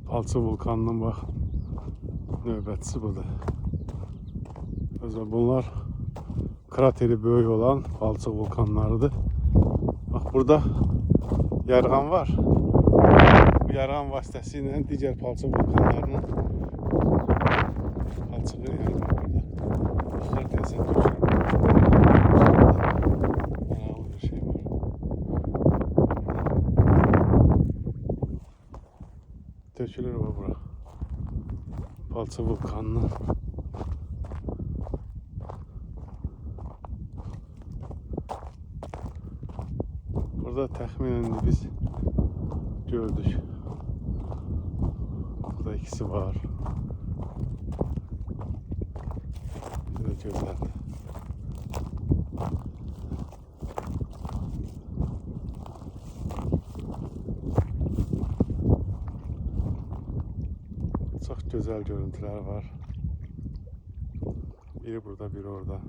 Palçı vulkanının bak növbətçisi budur. Bunlar krateri böyük olan palçıq vulkanlarıdır. Bak burada yarğan var. Bu yarğan vasitəsilə digər palçıq vulkanlarının palçığı yarğan burada. Baxır deyəsən tökülür. Maraqlı bir şey var. Tökülür bura. Palçıq vulkanının. Burada təxminən biz gördük. Burada ikisi var. Burada gözlerdi. Çok güzel görüntüler var. Biri burada, biri orada.